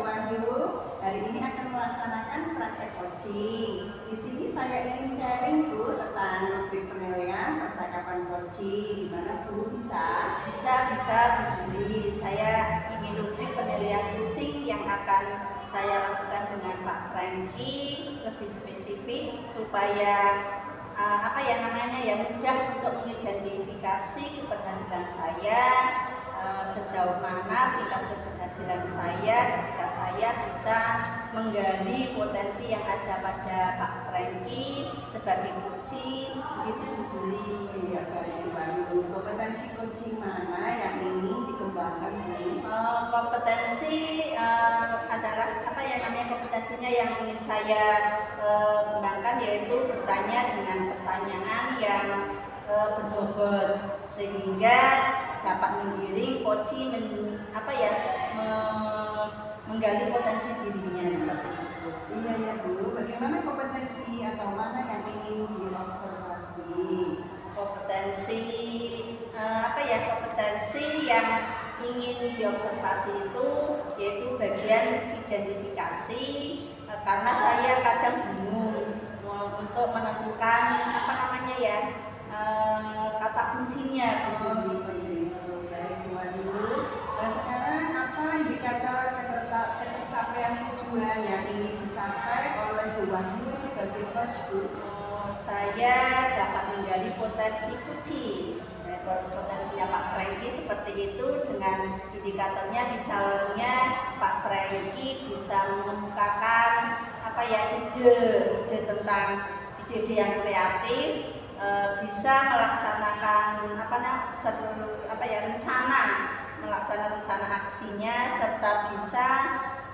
Wahyu. Hari ini akan melaksanakan praktek coaching. Di sini saya ingin sharing Bu tentang rubrik penilaian percakapan coaching. Gimana Bu, bisa? Bisa Bu Juli. Saya ingin rubrik penilaian coaching yang akan saya lakukan dengan Pak Franky lebih spesifik supaya mudah untuk mengidentifikasi keberhasilan saya, sejauh mana tingkat keberhasilan saya ketika saya bisa menggali potensi yang ada pada Pak Franky sebagai coaching. Begitu Bu Juli. Iya, baik Wahyu. Kompetensi coaching mana yang ingin dikembangkan Bu? Kompetensi adalah kompetensinya yang ingin saya kembangkan, yaitu bertanya dengan pertanyaan yang berbobot sehingga dapat menggiring coaching menggali potensi dirinya seperti itu. Iya ya Bu, bagaimana kompetensi atau mana yang ingin diobservasi? Kompetensi yang ingin diobservasi itu yaitu bagian identifikasi, karena saya kadang bingung untuk menentukan kata kuncinya. Baik Bu Wahyu. Sekarang apa indikator ketercapaian tujuan yang ingin dicapai oleh Bu Wahyu sebagai coach Bu? Saya dapat menggali potensi coaching. Potensinya Pak Franky seperti itu dengan indikatornya, misalnya Pak Franky bisa mengemukakan ide tentang ide yang kreatif, bisa melaksanakan rencana aksinya, serta bisa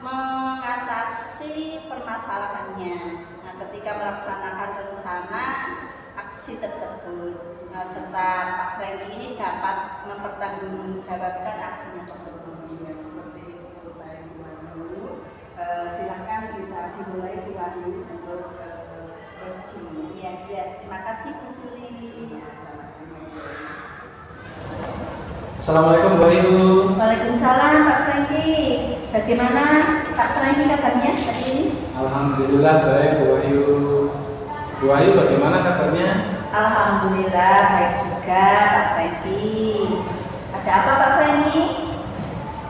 mengatasi permasalahannya. Nah, ketika melaksanakan rencana aksi tersebut, serta Pak Franky ini dapat mempertanggungjawabkan aksinya tersebut. Ya, seperti itu. Baik Bu Wahyu. Silakan bisa dimulai Bu Wahyu untuk coaching. Iya, terima kasih Bu Juli. Ya, sama-sama. Assalamualaikum Bu Wahyu. Waalaikumsalam Pak Franky. Bagaimana Pak Franky kabarnya hari ini? Alhamdulillah baik Bu Wahyu. Bu Wahyu bagaimana kabarnya? Alhamdulillah baik juga Pak Franky. Ada apa Pak Franky?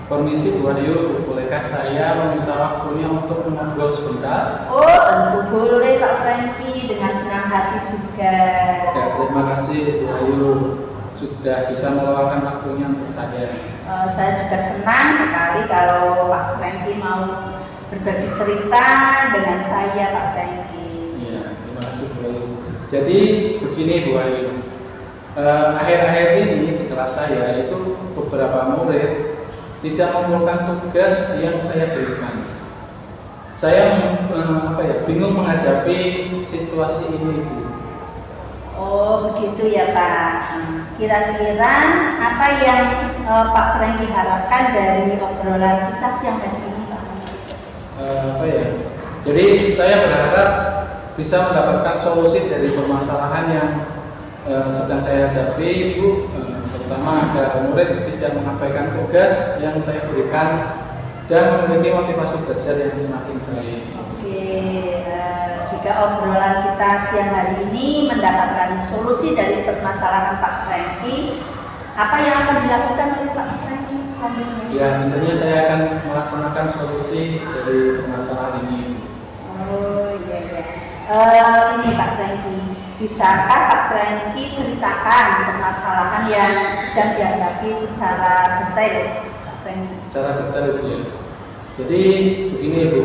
Permisi Bu Wahyu, bolehkah saya meminta waktunya untuk ngobrol sebentar? Oh, tentu boleh Pak Franky, dengan senang hati juga. Ya, terima kasih Bu Wahyu sudah bisa meluangkan waktunya untuk saya. Saya juga senang sekali kalau Pak Franky mau berbagi cerita dengan saya Pak Franky. Iya, terima kasih Bu Wahyu. Jadi begini Bu Wahyu, akhir-akhir ini di kelas saya itu beberapa murid tidak mengumpulkan tugas yang saya berikan. Saya bingung menghadapi situasi ini Bu. Oh begitu ya Pak. Kira-kira apa yang Pak Franky harapkan dari obrolan kita siang hari ini Pak? Jadi saya berharap bisa mendapatkan solusi dari permasalahan yang sedang saya hadapi Bu, terutama agar murid tidak mengabaikan tugas yang saya berikan dan memiliki motivasi belajar yang semakin baik. Oke, jika obrolan kita siang hari ini mendapatkan solusi dari permasalahan Pak Franky, apa yang akan dilakukan oleh Pak Franky selanjutnya? Ya, tentunya saya akan melaksanakan solusi dari permasalahan ini. Oh iya. Ini Pak Franky, bisakah Pak Franky ceritakan permasalahan yang sedang dihadapi secara detail Pak Franky? Secara detail Bu ya. Jadi begini Bu,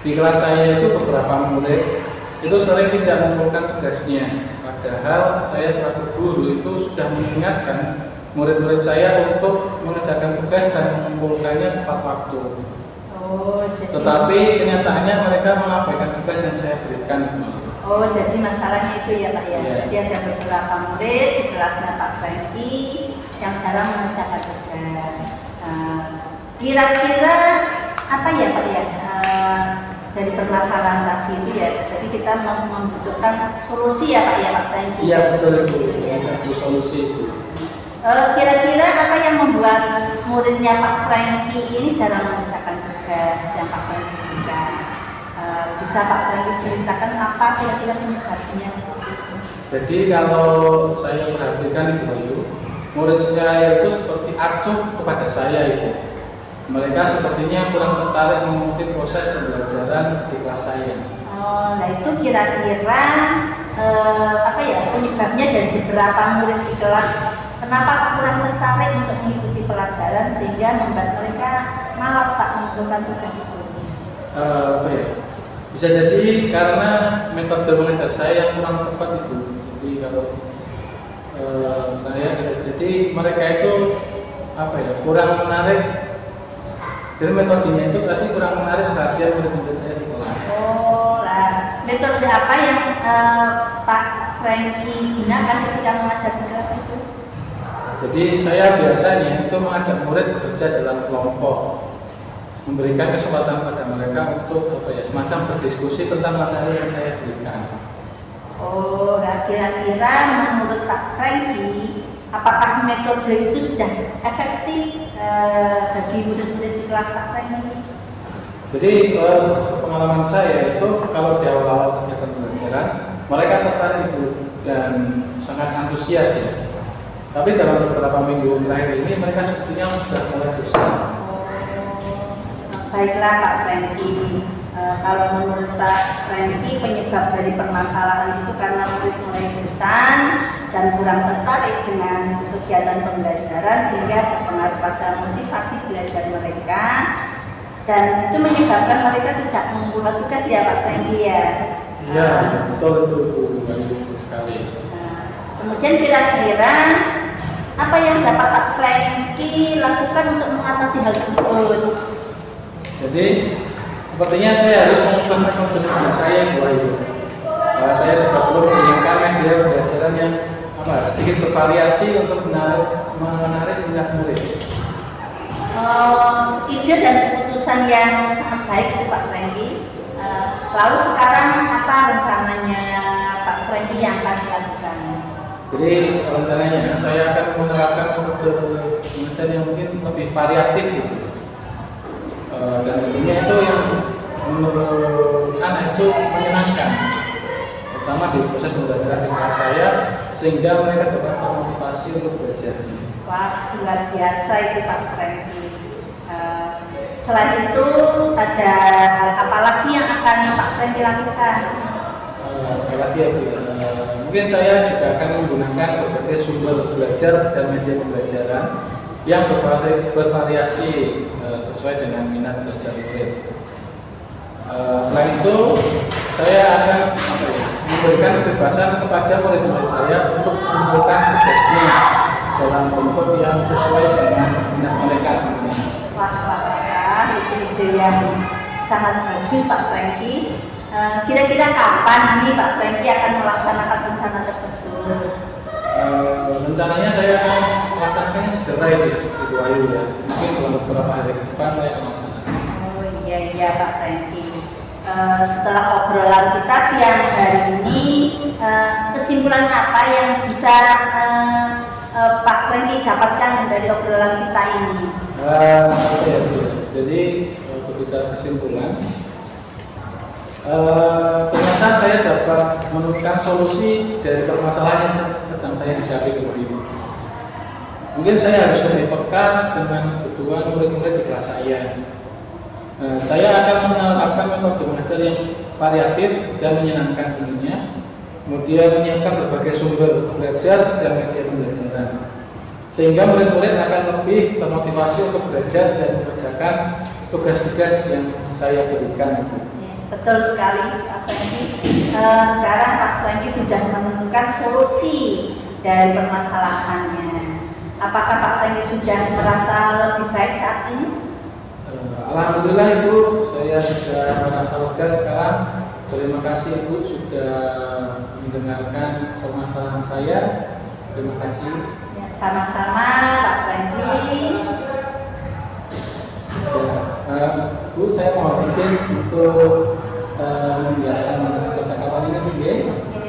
di kelas saya itu beberapa murid itu sering tidak mengumpulkan tugasnya. Padahal saya selaku guru itu sudah mengingatkan murid-murid saya untuk mengerjakan tugas dan mengumpulkannya tepat waktu. Tetapi kenyataannya mereka mengabaikan tugas yang saya berikan. Oh, jadi masalahnya itu ya Pak ya. Ya. Jadi ada beberapa murid di kelasnya Pak Franky yang jarang mengerjakan tugas. Kira-kira apa ya Pak ya? Dari permasalahan tadi itu ya. Jadi kita membutuhkan solusi ya Pak ya Pak Franky. Iya betul Ibu. Satu solusi itu. Kira-kira apa yang membuat muridnya Pak Franky ini jarang mengerjakan tugas? tugas yang Pak Franky berikan. Bisa Pak Franky ceritakan apa kira-kira penyebabnya seperti itu? Jadi kalau saya perhatikan Ibu Ayu, murid saya itu seperti acuh kepada saya Ibu. Mereka sepertinya kurang tertarik mengikuti proses pembelajaran di kelas saya. Oh, nah itu kira-kira apa ya penyebabnya dari beberapa murid di kelas kenapa kurang tertarik untuk mengikuti pelajaran sehingga membuat mereka malas Pak mengumpulkan tugas itu? Apa ya? Bisa jadi karena metode mengajar saya yang kurang tepat Ibu. Jadi kalau jadi mereka itu apa ya kurang menarik. Jadi metodenya itu tadi kurang menarik perhatian murid-murid saya di kelas. Oh, lah metode apa yang Pak Franky gunakan ketika mengajar di kelas itu? Jadi saya biasanya itu mengajak murid bekerja dalam kelompok, memberikan kesempatan pada mereka untuk apa ya semacam berdiskusi tentang materi yang saya berikan. Oh, nah kira-kira menurut Pak Franky apakah metode itu sudah efektif bagi murid-murid di kelas Pak Franky? Jadi pengalaman saya itu kalau di awal-awal kegiatan pembelajaran mereka tertarik Ibu dan sangat antusias ya. Tapi dalam beberapa minggu terakhir ini mereka sepertinya sudah mulai bosan. Baiklah Pak Franky, kalau menurut Pak Franky penyebab dari permasalahan itu karena murid mulai bosan dan kurang tertarik dengan kegiatan pembelajaran sehingga berpengaruh pada motivasi belajar mereka dan itu menyebabkan mereka tidak mengumpulkan tugas ya Pak Franky ya. Iya betul itu betul sekali. Kemudian kira-kira apa yang dapat Pak Franky lakukan untuk mengatasi hal tersebut? Jadi sepertinya saya harus mengubah metode saya Ibu. Saya juga perlu menggunakan media pembelajaran yang sedikit bervariasi untuk menarik minat murid. Ide dan keputusan yang sangat baik itu Pak Franky. Lalu sekarang apa rencananya Pak Franky yang akan dilakukan? Jadi rencananya saya akan menerapkan metode pengajaran yang mungkin lebih variatif gitu. Dan tentunya itu yang menurut anak itu menyenangkan, terutama di proses pembelajaran di kelas saya sehingga mereka dapat termotivasi untuk belajar. Wah luar biasa itu Pak Franky. Selain itu ada hal apa lagi yang akan Pak Franky lakukan? Apalagi ya Bu, mungkin saya juga akan menggunakan berbagai sumber belajar dan media pembelajaran yang bervariasi sesuai dengan minat belajar murid. Selain itu, saya akan memberikan kebebasan kepada murid-murid saya untuk mengumpulkan tugasnya dalam bentuk yang sesuai dengan minat mereka. Wah, itu ide yang sangat bagus Pak Franky. Kira-kira kapan ini Pak Franky akan melaksanakan rencana tersebut? Rencananya saya akan melaksanakannya segera Ibu Ayu ya. Mungkin dalam beberapa hari ke depan saya akan melaksanakan. Oh iya Pak Franky. Setelah obrolan kita siang hari ini, kesimpulan apa yang bisa Pak Franky dapatkan dari obrolan kita ini? Jadi berbicara kesimpulan, ternyata saya dapat menemukan solusi dari permasalahan yang sedang saya hadapi Ibu. Mungkin saya harus lebih peka dengan kebutuhan murid-murid di kelas saya. Saya akan menerapkan metode mengajar yang variatif dan menyenangkan tentunya. Kemudian menyiapkan berbagai sumber belajar dan media pembelajaran, sehingga murid-murid akan lebih termotivasi untuk belajar dan mengerjakan tugas-tugas yang saya berikan. Betul sekali Pak Franky. Sekarang Pak Franky sudah menemukan solusi dari permasalahannya. Apakah Pak Franky sudah merasa lebih baik saat ini? Alhamdulillah Ibu, saya sudah merasa lega sekarang. Terima kasih Ibu sudah mendengarkan permasalahan saya. Terima kasih. Ya, sama-sama Pak Franky. Bu, saya mohon izin untuk menjalankan percakapan ini, Bu.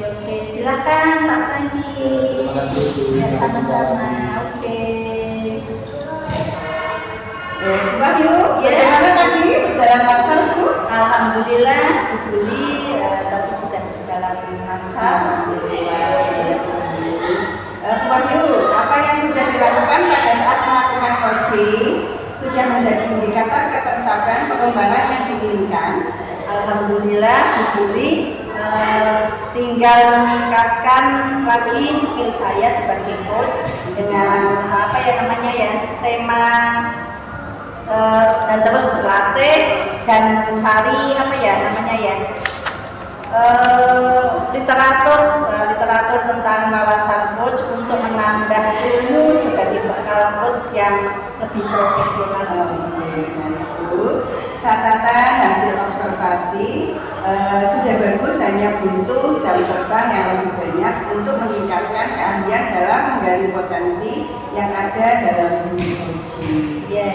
Oke, silakan Pak Franky. Terima kasih, Bu. Ya, sama-sama. Oke. Wahyu, Ya, bagaimana tadi berjalan lancar Bu? Alhamdulillah Bu Juli tadi sudah berjalan lancar. Bu Wahyu, apa yang sudah dilakukan pada saat melakukan coaching sudah menjadi indikator ketercapaian pengembangan yang diinginkan? Alhamdulillah Bu Juli tinggal meningkatkan lagi skill saya sebagai coach dengan apa ya namanya ya, tema dan terus berlatih dan mencari apa ya namanya ya, literatur tentang wawasan coach untuk menambah ilmu sebagai bekal coach yang lebih profesional. Catatan hasil observasi sudah bagus, hanya butuh jam terbang yang lebih banyak untuk meningkatkan keahlian dalam menggali potensi yang ada dalam dunia coaching. Ya,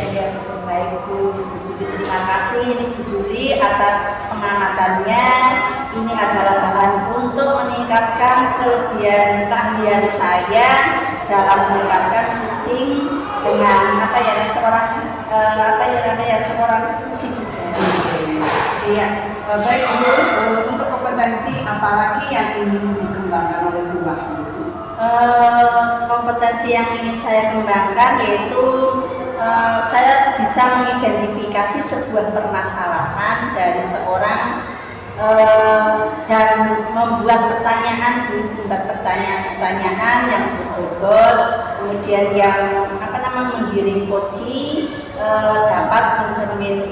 baik Bu Juli, terima kasih ini Bu Juli atas pengamatannya. Ini adalah bahan untuk meningkatkan keahlian saya dalam meningkatkan coaching dengan seorang coaching. Iya, baik Bu, untuk kompetensi apalagi yang ingin dikembangkan oleh Bu Wahyu? Kompetensi yang ingin saya kembangkan yaitu saya bisa mengidentifikasi sebuah permasalahan dari seorang dan membuat pertanyaan-pertanyaan yang berbobot, kemudian yang menggiring coaching dapat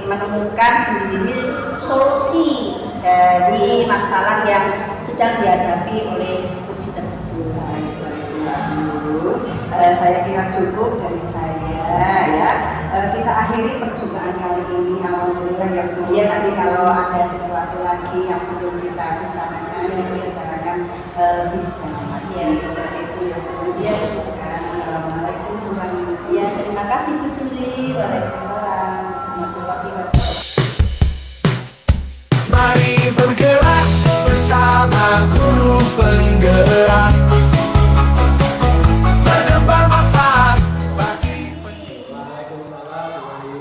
menemukan sendiri solusi dari masalah yang sedang dihadapi oleh coaching tersebut. Saya kira cukup dari saya ya. Kita akhiri perjumpaan kali ini. Alhamdulillah ya Bu. Ya, nanti kalau ada sesuatu lagi yang perlu kita bicarakan, lebih dalam ya, seperti itu ya Bu. Ya, assalamualaikum warahmatullahi wabarakatuh. Ya, terima kasih Bu Juli. Waalaikumsalam warahmatullahi wabarakatuh. Mari bergerak bersama guru penggerak, menebar manfaat bagi Waalaikumsalam Bu Wahyu.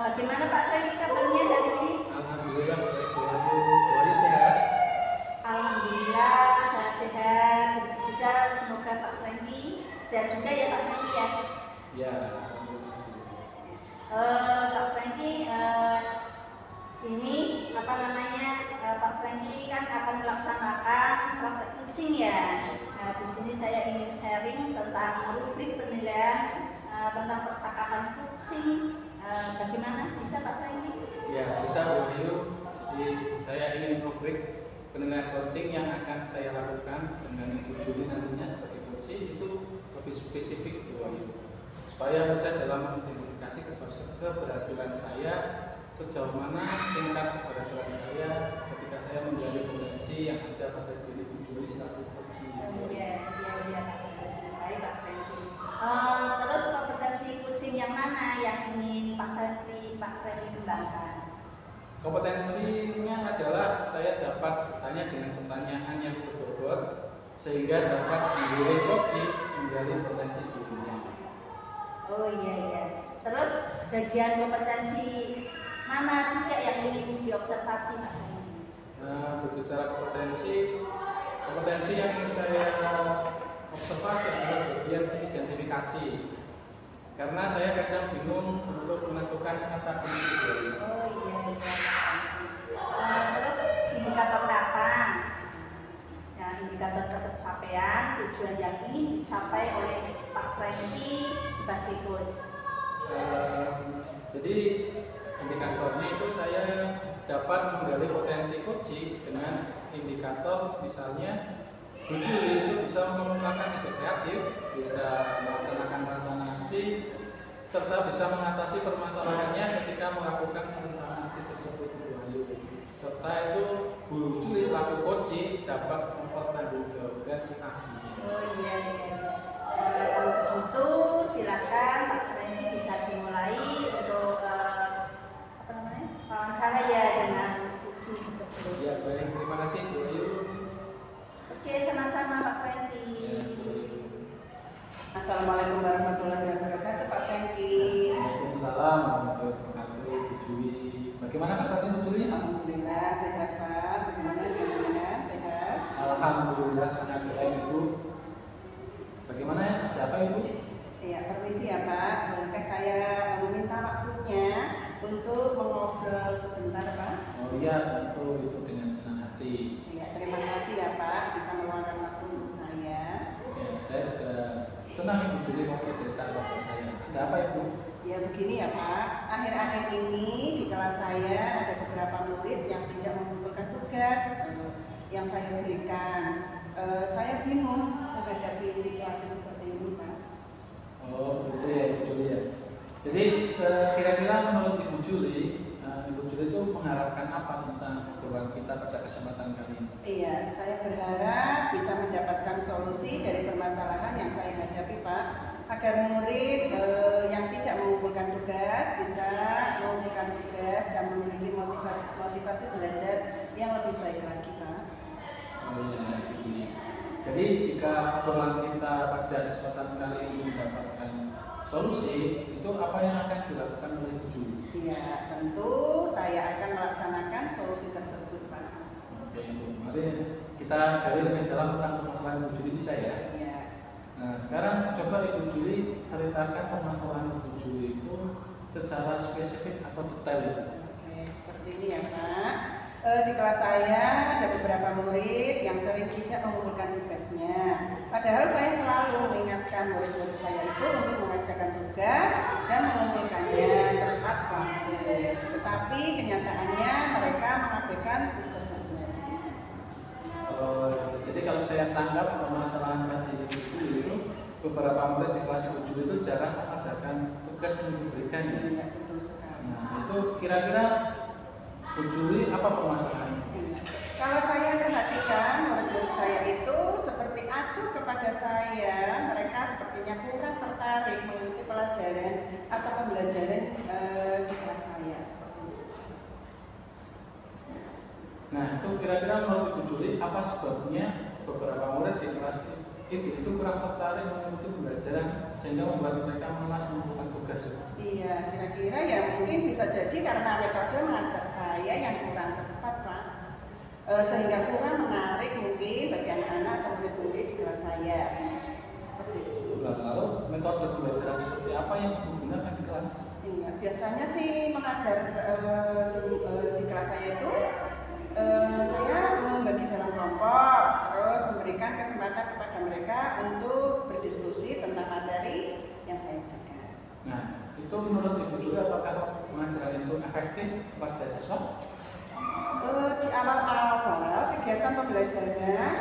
Bagaimana Pak Freddy kabarnya hari ini? Alhamdulillah baik Bu Wahyu. Bu Wahyu sehat? Alhamdulillah saya sehat. Begitu juga semoga Pak Freddy sehat juga ya Pak Freddy ya. Ya, alhamdulillah. Pak Freddy ini Pak Freddy kan akan melaksanakan praktek coaching ya. Nah, di sini saya ingin sharing tentang rubrik penilaian tentang percakapan coaching. Bagaimana bisa Pak Freddy? Ya, bisa Bu Wahyu. Jadi saya ingin rubrik penilaian coaching yang akan saya lakukan dengan Ibu Juli nantinya sebagai coaching itu lebih spesifik Bu Wahyu, supaya mudah dalam mengidentifikasi keberhasilan saya, sejauh mana tingkat keberhasilan saya ketika saya menggali potensi yang ada pada diri Ibu Juli selaku coaching. Baik Pak Freddy. Terus kompetensi coaching yang mana yang ingin Pak Freddy kembangkan? Kompetensinya adalah saya dapat bertanya dengan pertanyaan yang berbobot sehingga dapat menggiring coaching menggali potensi dirinya. Oh iya. Terus bagian kompetensi mana juga yang ingin diobservasi Pak? Berbicara kompetensi yang ingin saya observasi adalah bagian identifikasi. Karena saya kadang bingung untuk menentukan kata kunci. Oh iya. Terus indikator apa? Ya, indikator ketercapaian tujuan yang ingin dicapai oleh Pak Freddy sebagai coach. Jadi indikatornya itu saya dapat menggali potensi coaching dengan indikator misalnya Bu Juli itu bisa mengembangkan ide kreatif, bisa melaksanakan rencana aksi, serta bisa mengatasi permasalahannya ketika melakukan rencana aksi tersebut Bu Wahyu. Serta itu Bu Juli selaku coaching dapat mempertanggungjawabkan aksinya. Oh iya. Kalau begitu silakan Pak Freddy bisa dimulai untuk wawancara ya dengan coaching tersebut. Ya baik, terima kasih Bu Wahyu. Oke, sama-sama Pak Freddy. Assalamualaikum warahmatullahi wabarakatuh Pak Franky. Waalaikumsalam warahmatullahi wabarakatuh Bu Juli. Bagaimana kabarnya Bu Juli? Alhamdulillah sehat Pak. Bagaimana? Sehat? Alhamdulillah sangat baik Ibu. Bagaimana ya? Ada apa Ibu? Iya, permisi ya Pak. Bolehkah saya meminta waktunya untuk mengobrol sebentar Pak? Oh iya, tentu itu dengan senang hati. Iya, terima kasih ya Pak bisa meluangkan waktu untuk saya. Ya, saya juga senang Ibu Juli mau bercerita kepada saya. Ada apa Ibu? Ya begini ya Pak, akhir-akhir ini di kelas saya ada beberapa murid yang tidak mengumpulkan tugas yang saya berikan. Saya bingung menghadapi situasi seperti ini Pak. Oh begitu ya Ibu Juli ya. Jadi kira-kira menurut Ibu Juli itu mengharapkan apa tentang obrolan kita pada kesempatan kali ini? Iya, saya berharap bisa mendapatkan solusi dari permasalahan yang saya hadapi Pak, agar murid yang tidak mengumpulkan tugas bisa mengumpulkan tugas dan memiliki motivasi belajar yang lebih baik lagi Pak. Oh iya, begini. Jadi jika obrolan kita pada kesempatan kali ini mendapatkan solusi, itu apa yang akan dilakukan oleh Ibu Juli? Iya, tentu saya akan melaksanakan solusi tersebut Pak. Oke, Ibu. Mari kita gali lebih dalam tentang permasalahan Ibu Juli bisa ya. Iya. Nah, sekarang coba Ibu Juli ceritakan permasalahan Ibu Juli itu secara spesifik atau detail. Oke, seperti ini ya Pak. Di kelas saya ada beberapa murid yang sering tidak mengumpulkan tugasnya. Padahal saya selalu mengingatkan murid-murid saya itu untuk mengerjakan tugas dan mengumpulkannya tepat waktu. Tetapi kenyataannya mereka mengabaikan tugas saja. Jadi kalau saya tangkap permasalahan tadi Ibu Juli itu beberapa murid di kelas Ibu Juli itu jarang mengerjakan tugas yang diberikan ya. Iya, betul sekali. Nah, itu kira-kira Bu Juli apa permasalahannya? Kalau saya perhatikan murid-murid saya itu seperti acuh kepada saya, mereka sepertinya kurang tertarik mengikuti pelajaran atau pembelajaran di kelas saya seperti itu. Nah, itu kira-kira menurut Bu Juli apa sebabnya beberapa murid di kelas itu kurang tertarik mengikuti pembelajaran sehingga membuat mereka malas mengumpulkan tugas itu? Iya, kira-kira ya mungkin bisa jadi karena metode mengajar saya yang kurang tepat Pak, sehingga kurang menarik mungkin bagi anak-anak atau murid-murid di kelas saya. Seperti itu. Lalu metode pembelajaran seperti apa yang digunakan di kelas? Iya, biasanya sih mengajar di kelas saya itu saya membagi dalam kelompok, terus memberikan kesempatan kepada mereka untuk berdiskusi tentang materi yang saya berikan. Nah, itu menurut Ibu Juli apakah pengajaran itu efektif kepada siswa? Di awal-awal kegiatan pembelajaran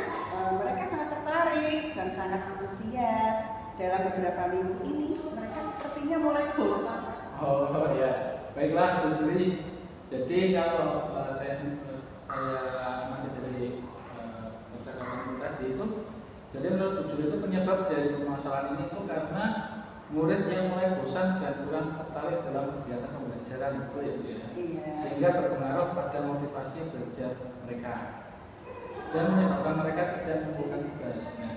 mereka sangat tertarik dan sangat antusias. Dalam beberapa minggu ini mereka sepertinya mulai bosan. Oh ya, baiklah Bu Juli. Jadi kalau saya amati dari percakapan tadi itu, jadi menurut Bu Juli itu penyebab dari permasalahan ini itu karena murid yang mulai bosan dan kurang tertarik dalam kegiatan pembelajaran, betul ya Bu ya? Iya. Sehingga berpengaruh pada motivasi belajar mereka dan menyebabkan mereka tidak mengumpulkan tugas. Nah,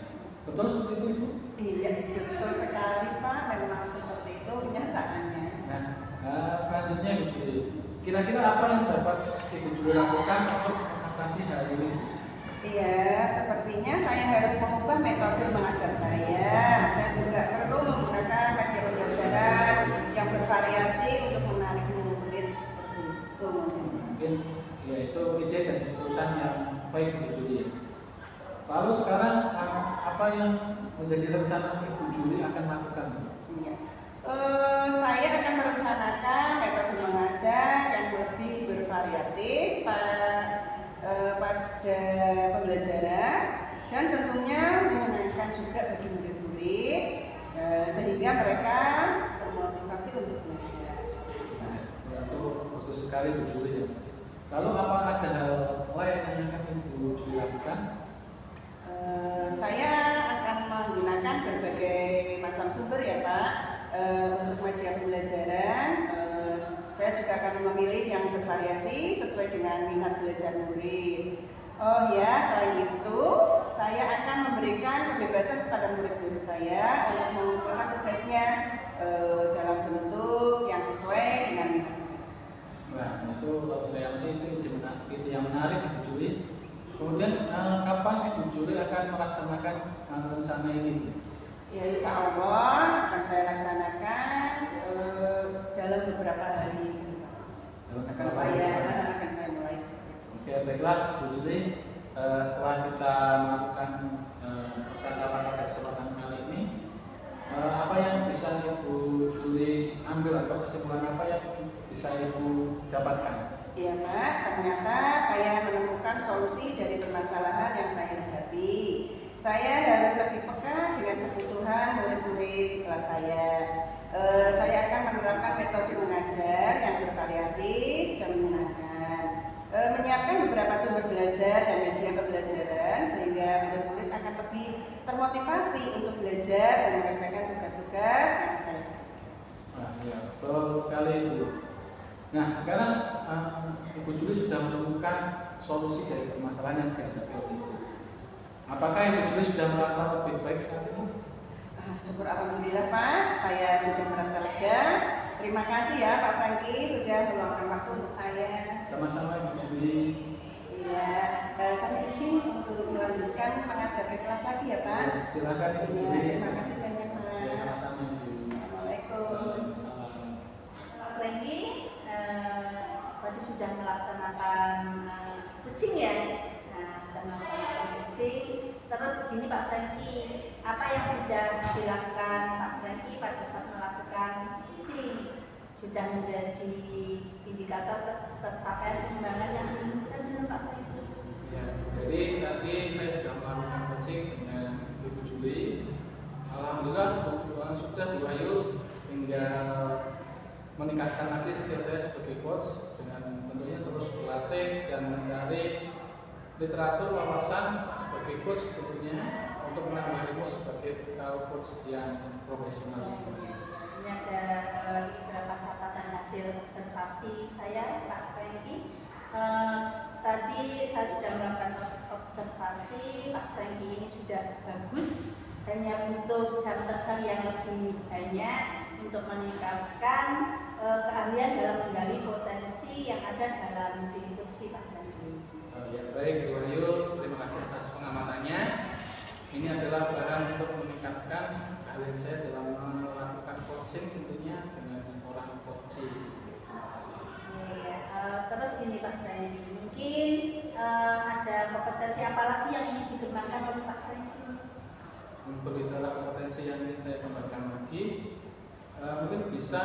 betul seperti itu Bu? Iya, betul sekali Pak, memang seperti itu kenyataannya. Nah, selanjutnya Bu Juli, kira-kira apa yang dapat Ibu Juli lakukan untuk mengatasi hal ini? Iya, sepertinya saya harus mengubah metode mengajar saya. Saya juga perlu menggunakan media pembelajaran yang bervariasi untuk menarik murid seperti itu. Mungkin ya itu ide dan keputusan yang baik Bu Juli. Lalu sekarang apa yang menjadi rencana Ibu Juli akan lakukan? Iya. Saya akan merencanakan metode mengajar yang lebih bervariatif pada pembelajaran dan tentunya menyenangkan juga bagi murid-murid sehingga mereka termotivasi untuk belajar. Nah, itu bagus sekali Bu Juli ya. Lalu apa ada hal lain yang akan Ibu Juli lakukan? Saya akan menggunakan berbagai macam sumber ya Pak untuk media pembelajaran. Saya juga akan memilih yang bervariasi sesuai dengan minat belajar murid. Oh ya, selain itu saya akan memberikan kebebasan kepada murid-murid saya untuk mengumpulkan tugasnya dalam bentuk yang sesuai dengan minat mereka. Nah, itu kalau saya lihat itu yang menarik Ibu Juli. Kemudian kapan Ibu Juli akan melaksanakan rencana ini? Ya, insya Allah akan saya laksanakan dalam beberapa hari ini. Akan saya mulai seperti itu. Oke, baiklah Bu Juli. Setelah kita melakukan percakapan pada kesempatan kali ini, apa yang bisa Ibu Juli ambil atau kesimpulan apa yang bisa Ibu dapatkan? Iya Pak, ternyata saya menemukan solusi dari permasalahan yang saya hadapi. Saya harus lebih peka dengan kebutuhan murid-murid di kelas saya. Saya akan menerapkan metode mengajar yang bervariatif dan menyenangkan. Menyiapkan beberapa sumber belajar dan media pembelajaran sehingga murid-murid akan lebih termotivasi untuk belajar dan mengerjakan tugas-tugas yang saya berikan. Nah, ya, betul sekali Bu. Nah, sekarang Ibu Juli sudah menemukan solusi dari permasalahan yang dihadapi oleh Ibu. Apakah Ibu Juli sudah merasa lebih baik saat ini? Syukur alhamdulillah Pak, saya sudah merasa lega. Terima kasih ya Pak Franky sudah meluangkan waktu untuk saya. Sama-sama Ibu Juli. Iya, saya izin untuk melanjutkan mengajar ke kelas lagi ya Pak. Ya, silakan Ibu Iya, Juli. terima kasih banyak Pak. Ya, sama-sama Ibu. Assalamualaikum. Waalaikumsalam. Pak Franky tadi sudah melaksanakan kucing ya. Nah, sudah melaksanakan kucing. Terus begini Pak Franky, apa yang sudah dilakukan Pak Franky pada saat melakukan kucing sudah menjadi indikator tercapaian pengembangan yang diinginkan dengan Pak Franky? Ya, jadi tadi saya sudah melakukan coaching dengan Ibu Juli. Alhamdulillah sudah Bu Ayu tinggal meningkatkan lagi skill saya sebagai coach dengan tentunya terus berlatih dan mencari literatur wawasan sebagai coach tentunya untuk menambah ilmu sebagai coach yang profesional. Ini ada beberapa catatan hasil observasi saya Pak Franky. Tadi saya sudah melakukan observasi Pak Franky ini sudah bagus, hanya butuh jam terbang yang lebih banyak untuk meningkatkan keahlian dalam menggali potensi yang ada dalam diri coach Pak Franky. Ya, baik Bu Ayu, terima kasih atas pengamatannya. Ini adalah bahan untuk meningkatkan keahlian saya dalam melakukan coaching tentunya dengan seorang coach. Terus ini Pak Franky, mungkin ada kompetensi apa lagi yang ingin dikembangkan oleh Pak Franky? Berbicara kompetensi yang ingin saya kembangkan lagi, mungkin bisa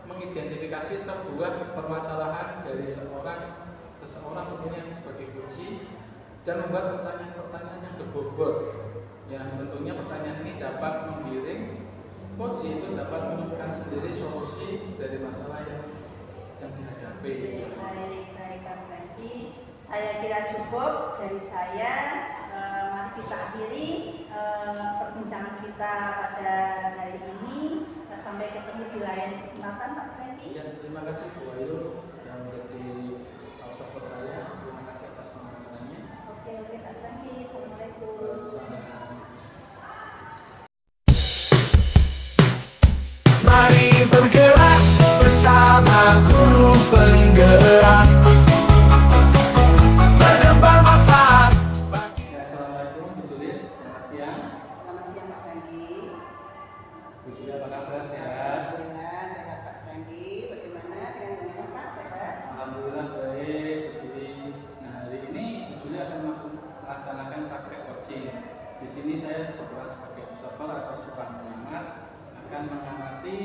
mengidentifikasi sebuah permasalahan dari seseorang tentunya sebagai coach dan membuat pertanyaan-pertanyaan yang berbobot. Yang tentunya pertanyaan ini dapat menggiring coach itu dapat menemukan sendiri solusi dari masalah yang sedang dihadapi. Baik Pak Franky, saya kira cukup dari saya. Mari kita akhiri perbincangan kita pada hari ini. Sampai ketemu di lain kesempatan Pak Franky. Ya, terima kasih Bu Ayu sudah menjadi observer saya. Terima kasih atas pengamatannya. Oke Pak Franky, assalamualaikum. Mari bergerak bersama guru penggerak, menambah manfaat. Ya, assalamualaikum Bu Juli, selamat siang. Selamat siang Pak Franky. Bu Juli, apa kabar, sehat? Alhamdulillah sehat Pak Franky. Bagaimana dengan jenengan Pak, sehat? Alhamdulillah baik Bu Juli. Nah, hari ini Bu Juli akan langsung melaksanakan praktek coaching. Di sini saya berperan sebagai observer atau seorang pengamat akan mengamati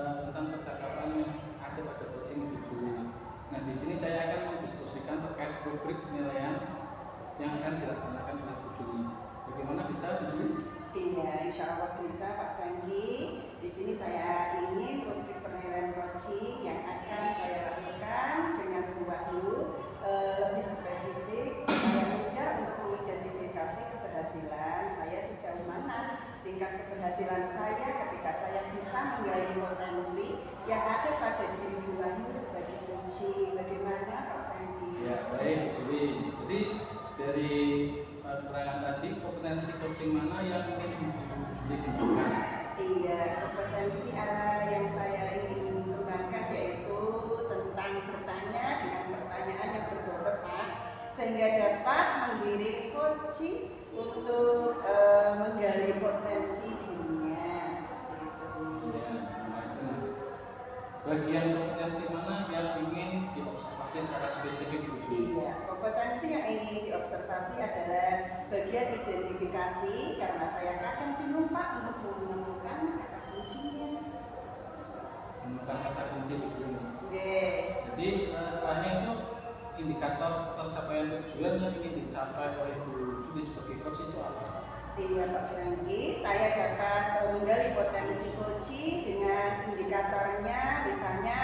tentang percakapan yang ada pada coaching Bu Juli. Nah, di sini saya akan mendiskusikan terkait rubrik penilaian yang akan dilaksanakan oleh Bu Juli. Bagaimana bisa Bu Juli? Iya, insya Allah bisa Pak Franky. Di sini saya ingin rubrik penilaian coaching yang akan saya lakukan dengan Bu Wahyu lebih spesifik supaya mudah untuk mengidentifikasi keberhasilan saya sejauh mana tingkat keberhasilan saya ketika saya bisa menggali potensi yang ada pada diri Bu Wahyu sebagai coaching. Bagaimana Pak Franky? Ya, baik Bu Juli. Jadi dari keterangan tadi kompetensi coaching mana yang ingin Bu Juli kembangkan? Iya, kompetensi yang saya ingin kembangkan yaitu tentang orang bertanya dengan pertanyaan yang berbobot, Pak, sehingga dapat menggiring coach untuk menggali potensi dirinya seperti itu. Ya, bagian potensi mana yang ingin diobservasi secara spesifik Bu Juli? Iya, kompetensi yang ingin diobservasi adalah bagian identifikasi karena saya kadang bingung Pak untuk menemukan kata kuncinya. Menemukan kata kunci Bu Juli. Oke. Jadi setelahnya itu indikator pencapaian tujuan yang ingin dicapai oleh Bu Juli sebagai coach itu apa? Iya Pak Franky, saya dapat menggali potensi coach dengan indikatornya, misalnya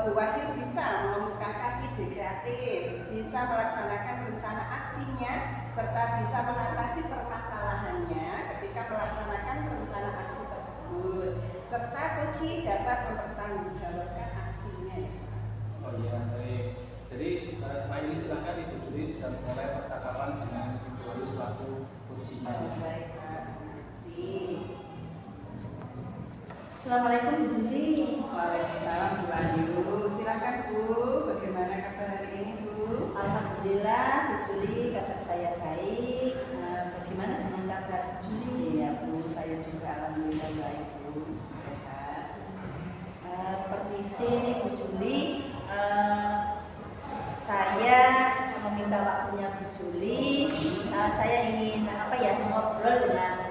Bu Wahyu bisa mengemukakan ide kreatif, bisa melaksanakan rencana aksinya, serta bisa mengatasi permasalahannya ketika melaksanakan rencana aksi tersebut, serta coach dapat mempertanggungjawabkan aksinya. Oh iya, baik. Jadi setelah ini silakan Ibu Juli bisa memulai percakapan dengan Ibu Wahyu selaku kursinya. Baik Pak, terima kasih. Assalamualaikum Bu Juli. Waalaikumsalam Bu Wahyu. Silakan Bu, bagaimana kabar hari ini Bu? Alhamdulillah Bu Juli, kabar saya baik. Bagaimana dengan kabar Bu Juli? Iya Bu, saya juga alhamdulillah baik Bu, sehat. Permisi nih Bu Juli. Saya meminta waktunya Bu Juli. Saya ingin ngobrol dengan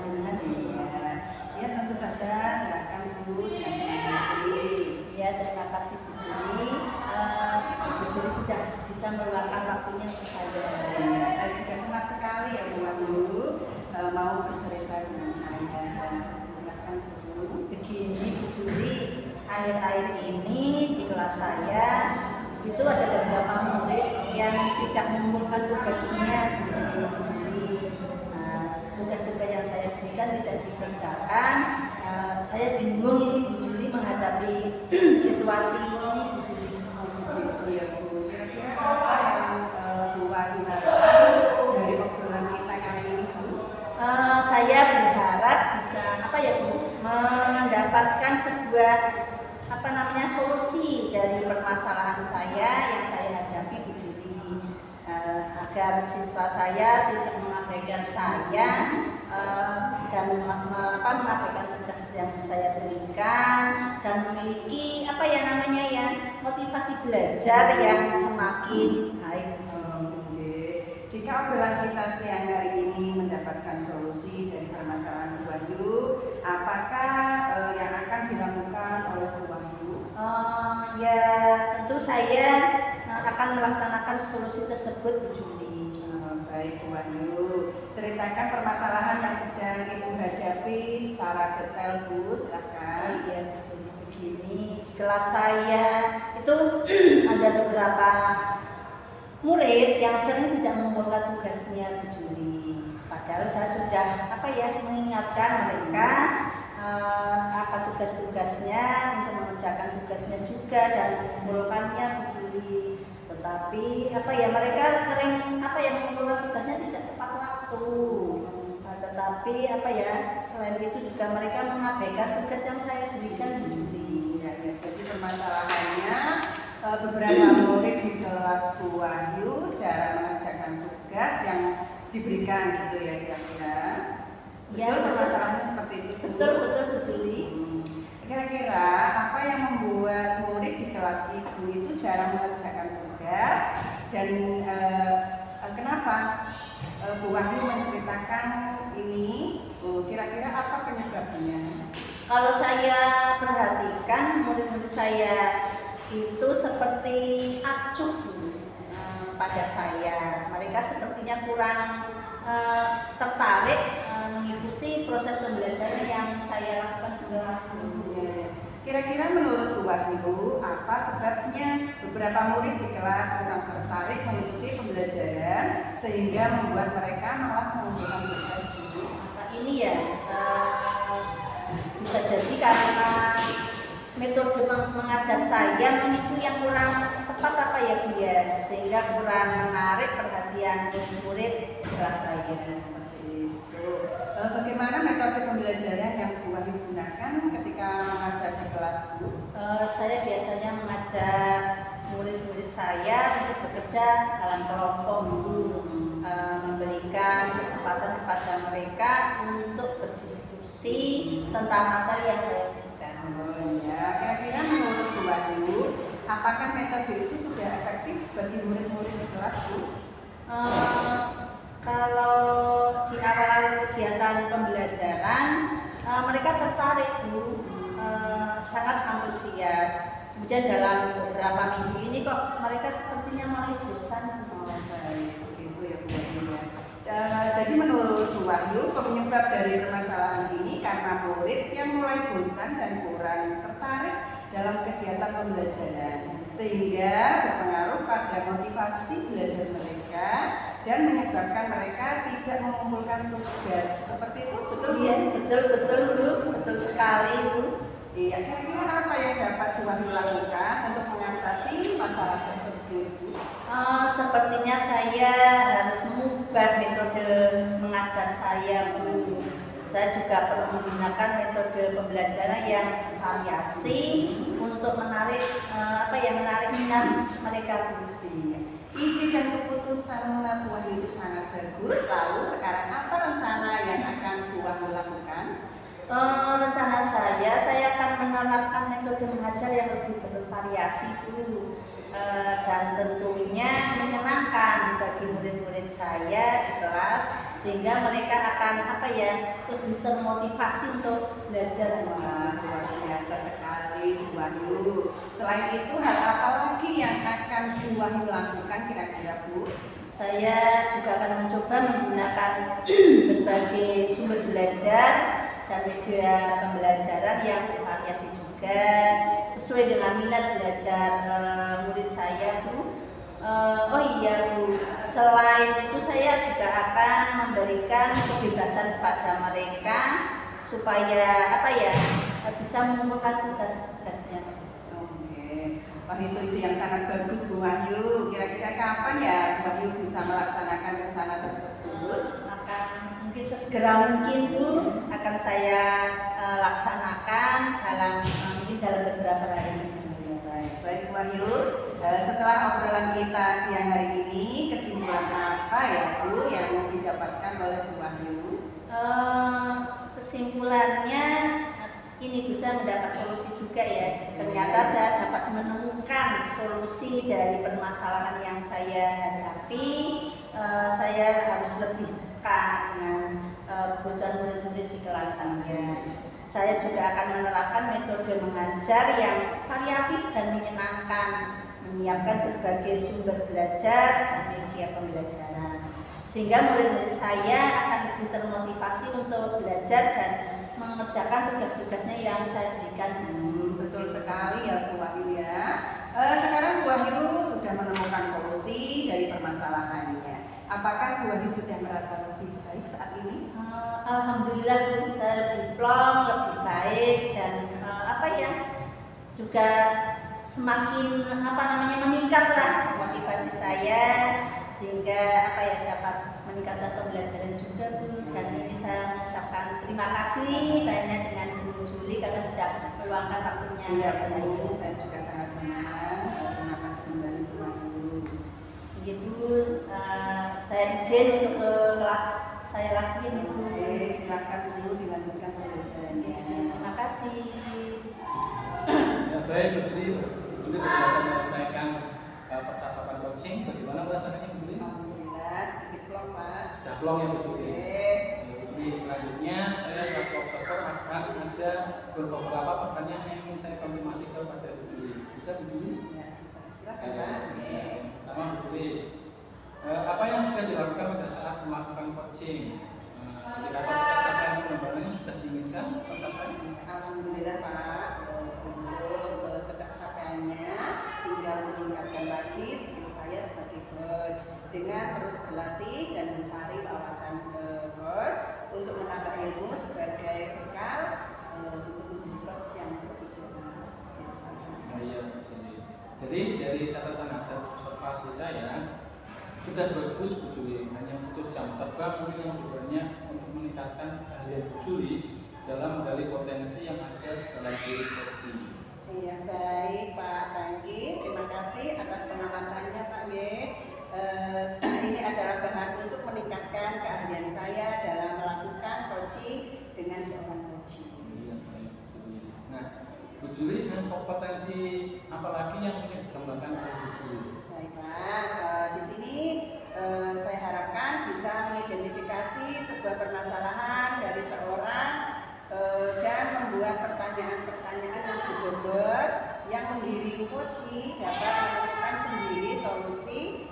Ya tentu saja, silakan Bu, dengan senang hati. Ya, terima kasih Bu Juli. Bu Juli sudah bisa meluangkan waktunya untuk saya. Saya juga senang sekali ya Bu Wahyu mau bercerita dengan saya. Silakan Bu. Begini Bu Juli, akhir-akhir ini di kelas saya itu ada beberapa murid yang tidak mengumpulkan tugasnya Bu Juli. Tugas-tugas yang saya berikan tidak dikerjakan. Saya bingung ini Bu Juli menghadapi situasi ini Bu Juli. Iya Bu, kira-kira apa yang Bu Wahyu harapkan dari obrolan kita kali ini Bu? Saya berharap bisa mendapatkan sebuah solusi dari permasalahan saya yang saya hadapi Bu Juli, agar siswa saya tidak mengabaikan saya dan mengabaikan tugas yang saya berikan dan memiliki motivasi belajar yang semakin baik. Jika obrolan kita siang hari ini mendapatkan solusi dari permasalahan Bu Wahyu, apakah yang akan dilakukan oleh Bu Wahyu? Ya tentu saya akan melaksanakan solusi tersebut Bu Juli. Baik Bu Wahyu, ceritakan permasalahan yang sedang Ibu hadapi secara detail Bu, silakan. Iya Bu Juli, begini di kelas saya itu ada beberapa murid yang sering tidak mengumpulkan tugasnya Bu Juli. Padahal saya sudah mengingatkan mereka apa tugas-tugasnya untuk mengerjakan tugasnya juga dan mengumpulkannya Bu Juli. Tetapi mereka sering mengumpulkan tugasnya tidak tepat waktu. Tetapi selain itu juga mereka mengabaikan tugas yang saya berikan Bu Juli. Ya, jadi permasalahannya beberapa murid di kelas Bu Wahyu jarang mengerjakan tugas yang diberikan gitu ya kira-kira. Ya, Betul permasalahannya seperti itu. Betul Bu Juli. Kira-kira apa yang membuat murid di kelas Ibu itu jarang mengerjakan tugas dan kenapa Bu Wahyu menceritakan ini? Kira-kira apa penyebabnya? Kalau saya perhatikan murid-murid saya itu seperti acuh pada saya. Mereka sepertinya kurang tertarik mengikuti proses pembelajaran yang saya lakukan di kelas ini. Kira-kira menurut Bu Wahyu, apa sebabnya beberapa murid di kelas kurang tertarik mengikuti pembelajaran sehingga membuat mereka malas mengumpulkan tugas Bu? Ini ya bisa jadi karena metode mengajar saya itu yang kurang tepat Bu ya, sehingga kurang menarik perhatian murid kelas saya seperti itu. Bagaimana metode pembelajaran yang Bu Wahyu gunakan ketika mengajar di kelas, Bu? Saya biasanya mengajak murid-murid saya untuk bekerja dalam kelompok dulu, memberikan kesempatan kepada mereka untuk berdiskusi tentang materi yang saya berikan. Ya, kira-kira menurut Bu Wahyu, apakah metode itu sudah efektif bagi murid-murid di kelas, Bu? Kalau di awal kegiatan pembelajaran, mereka tertarik, Bu, sangat antusias. Kemudian dalam beberapa minggu ini kok mereka sepertinya mulai bosan. Oh, baik, begitu ya Bu Wahyu ya. Jadi menurut Bu Wahyu, penyebab dari permasalahan ini karena murid yang mulai bosan dan kurang tertarik dalam kegiatan pembelajaran, sehingga berpengaruh pada motivasi belajar mereka dan menyebabkan mereka tidak mengumpulkan tugas. Seperti itu, betul? Iya, betul Bu, betul sekali Bu. Iya, kira-kira apa yang dapat Bu Wahyu lakukan untuk mengatasi masalah tersebut, Bu? Sepertinya saya harus mengubah metode mengajar saya, Bu. Saya juga perlu menggunakan metode pembelajaran yang variasi untuk menarik menarik minat mereka, Bu. Iya. Ide dan keputusan Bu Wahyu itu sangat bagus. Lalu sekarang apa rencana yang akan Bu Wahyu lakukan? Rencana saya akan menerapkan metode mengajar yang lebih bervariasi dulu, dan tentunya menyenangkan bagi murid-murid saya di kelas, sehingga mereka akan lebih termotivasi untuk belajar. Wah, luar biasa sekali Bu Wahyu. Selain itu, hal apa lagi yang akan Bu Wahyu lakukan kira-kira, Bu? Saya juga akan mencoba menggunakan berbagai sumber belajar dan media pembelajaran yang bervariasi juga sesuai dengan minat belajar murid saya, Bu. Oh iya Bu, selain itu saya juga akan memberikan kebebasan kepada mereka supaya bisa mengumpulkan tugas-tugasnya. Oke. Wah, itu yang sangat bagus Bu Wahyu. Kira-kira kapan ya Bu Wahyu bisa melaksanakan rencana tersebut? Mungkin sesegera mungkin Bu, akan saya laksanakan mungkin dalam beberapa hari ini. Baik Bu Wahyu, setelah obrolan kita siang hari ini, kesimpulan apa ya Bu yang didapatkan oleh Bu Wahyu? Kesimpulannya ini bisa mendapat solusi juga ya. Ternyata saya dapat menemukan solusi dari permasalahan yang saya hadapi. Saya harus lebih peka dengan kebutuhan murid-murid di kelas saya. Saya juga akan menerapkan metode mengajar yang variatif dan menyenangkan, menyiapkan berbagai sumber belajar dan media pembelajaran, sehingga murid-murid saya akan lebih termotivasi untuk belajar dan mengerjakan tugas-tugasnya yang saya berikan. Betul sekali ya Bu Wahyu ya. Sekarang Bu Wahyu sudah menemukan solusi dari permasalahannya. Apakah Bu Wahyu sudah merasa lebih baik saat ini? Alhamdulillah Bu, saya lebih plong, lebih baik, dan juga semakin meningkatlah motivasi saya, sehingga dapat meningkatkan pembelajaran juga Bu. Dan ini saya mengucapkan terima kasih banyak dengan Bu Juli karena sudah meluangkan waktunya. Iya Bu, saya juga sangat senang. Terima kasih kembali Bu Wahyu. Begitu, saya izin untuk ke kelas saya lagi nih Bu. Oke, silakan Bu dilanjutkan pembelajarannya. Terima kasih. Ya baik, Bu Juli sudah menyelesaikan percakapan coaching. Bagaimana perasaannya Bu Juli? Alhamdulillah, sedikit plong Pak. Sudah plong ya Bu Juli. Jadi selanjutnya saya selaku observer akan ada beberapa pertanyaan yang ingin saya konfirmasi kepada Bu Juli. Bisa Bu Juli? Ya, bisa. Silakan Pak. Pertama Bu Juli, apa yang sudah dilakukan pada saat melakukan coaching? Kira-kira pencapaian pengembangannya sudah diinginkan tercapai? Alhamdulillah Pak, untuk pencapaiannya tinggal meningkatkan lagi skill saya sebagai coach dengan terus berlatih dan mencari wawasan coach untuk menambah ilmu sebagai bekal untuk menjadi coach yang profesional. Oh iya, jadi dari catatan hasil observasi saya sudah bagus Bu Juli, hanya untuk jam terbang mungkin yang lebih banyak untuk meningkatkan keahlian Bu Juli dalam menggali potensi yang ada dalam diri Koji. Iya, baik Pak Ranggi, terima kasih atas pengamatannya Pak G. Ini adalah bahan untuk meningkatkan keahlian saya dalam melakukan coaching dengan seorang coach. Iya, baik Bu Juli. Nah, Bu Juli dengan kompetensi apa lagi yang ingin dikembangkan oleh Bu Juli? Baiklah, di sini saya harapkan bisa mengidentifikasi sebuah permasalahan dari seorang dan membuat pertanyaan-pertanyaan yang berbobot yang menggiring coach dapat menemukan sendiri solusi